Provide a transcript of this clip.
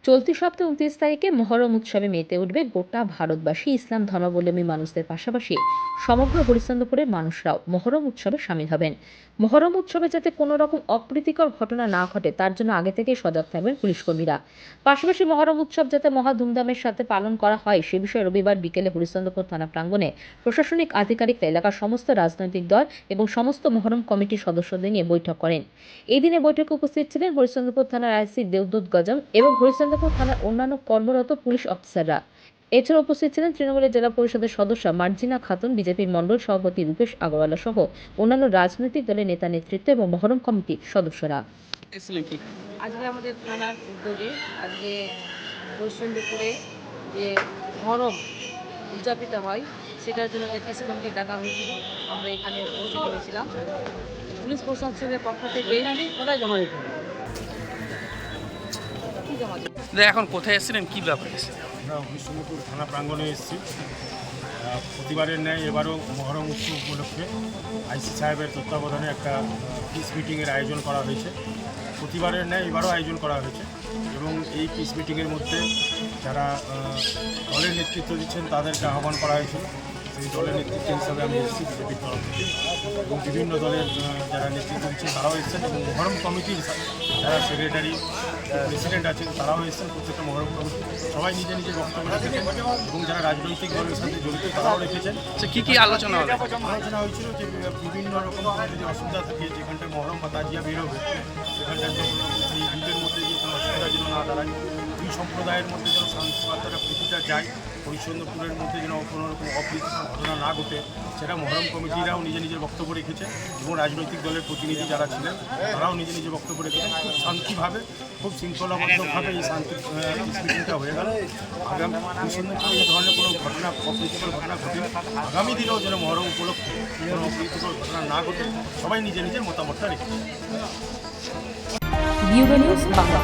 চলতি সপ্তাহে ২৯ তারিখে মহরম উৎসবে মেতে উঠবে গোটা ভারতবাসী। ইসলাম ধর্মাবলম্বী মানুষদের পাশাপাশি সমগ্র হরিশ্চন্দ্রপুরের মানুষরাও মহরম উৎসবে সামিল হবেন। মহরম উৎসবে যাতে কোনো রকম অপ্রীতিকর ঘটনা না ঘটে তার জন্য আগে থেকেই সজাগ থাকবেন পুলিশকর্মীরা। পাশাপাশি মহরম উৎসব যাতে মহা ধুমধামের সাথে পালন করা হয় সে বিষয়ে রবিবার বিকেলে হরিশ্চন্দ্রপুর থানা প্রাঙ্গণে প্রশাসনিক আধিকারিকরা এলাকার সমস্ত রাজনৈতিক দল এবং সমস্ত মহরম কমিটির সদস্যদের নিয়ে বৈঠক করেন। এই দিনে বৈঠকে উপস্থিত ছিলেন হরিশ্চন্দ্রপুর থানার আইসি দেবদূত গজম এবং হরিশ্চন্দ্রপুর থানার অন্যান্য কর্মরত পুলিশ অফিসাররা। এছাড়া উপস্থিত ছিলেন তৃণমূলের জেলা পরিষদের সদস্য মার্জিনা খাতুন, বিজেপির মণ্ডল সভাপতি রূপেশ আগরওয়ালা সহ অন্যান্য রাজনৈতিক দলের নেতা নেতৃত্ব এবং মহরম কমিটির সদস্যরা। আজকে আমাদের থানার উদ্যোগে আজকে হরিশ্চন্দ্রপুরে যে মহরম উদযাপিত হয় সেটার জন্য প্রেস কমিটি ডাকা হয়েছিল। আমরা এখানে উপস্থিত হয়েছিলাম। পুলিশ প্রশাসনের পক্ষ থেকে কোথায় জমা দিতে হবে? কি জমা দিতে হবে? এখন কোথায় এসেছিলেন, কি ব্যাপার? আমরা হরিশ্চন্দ্রপুর থানা প্রাঙ্গণে এসেছি। প্রতিবারের ন্যায় এবারও মহরম উৎসব উপলক্ষে আইসি সাহেবের তত্ত্বাবধানে একটা পিস মিটিংয়ের আয়োজন করা হয়েছে। প্রতিবারের ন্যায় এবারও আয়োজন করা হয়েছে এবং এই পিস মিটিংয়ের মধ্যে যারা দলের নেতৃত্ব দিচ্ছেন তাদেরকে আহ্বান করা হয়েছিল। সেই দলের নেতৃত্ব হিসাবে আমি এসেছি বিজেপির তরফ থেকে, এবং বিভিন্ন দলের যারা নেতৃত্ব দিচ্ছেন তারাও এসেছেন এবং মহরম কমিটির যারা সেক্রেটারি প্রেসিডেন্ট আছেন তারাও এসেছেন। প্রত্যেকটা মহরম কমিটি সবাই নিজে নিজের বক্তব্য রেখেছেন এবং যারা রাজনৈতিক দলের সাথে জড়িত তারাও রেখেছেন। কী কী আলোচনা হবে? আলোচনা হয়েছিল যে বিভিন্ন রকম যদি অসুবিধা থাকে, যেখানটায় মহরম বা তাজিয়া বেরোবে সেখানটায় সেই ঈদের মধ্যে যে কোনো অসুবিধা যেন না দাঁড়ায়, দুই সম্প্রদায়ের মধ্যে যেন শান্তি বার্তাটা প্রীতিটা যায়, হরিশ্চন্দ্রপুরের মধ্যে যেন কোনো রকম অপ্রীতিকর ঘটনা না ঘটে, সেটা মহরম কমিটিরাও নিজে নিজের বক্তব্য রেখেছে এবং রাজনৈতিক দলের প্রতিনিধি যারা ছিলেন তারাও নিজে নিজে বক্তব্য রেখেছেন। খুব শান্তিভাবে, খুব শৃঙ্খলাবদ্ধভাবে এই শান্তি মিটিংটা হয়ে গেল। আগামী হরিশ্চন্দ্রপুরে এই ধরনের কোনো ঘটনা, অপ্রীতিকর ঘটনা ঘটে আগামী দিনেও যেন মহরম উপলক্ষে কোনো অপ্রীতিকর ঘটনা না ঘটে, সবাই নিজের নিজের মতামতটা রেখেছে। Bureau news Bangla.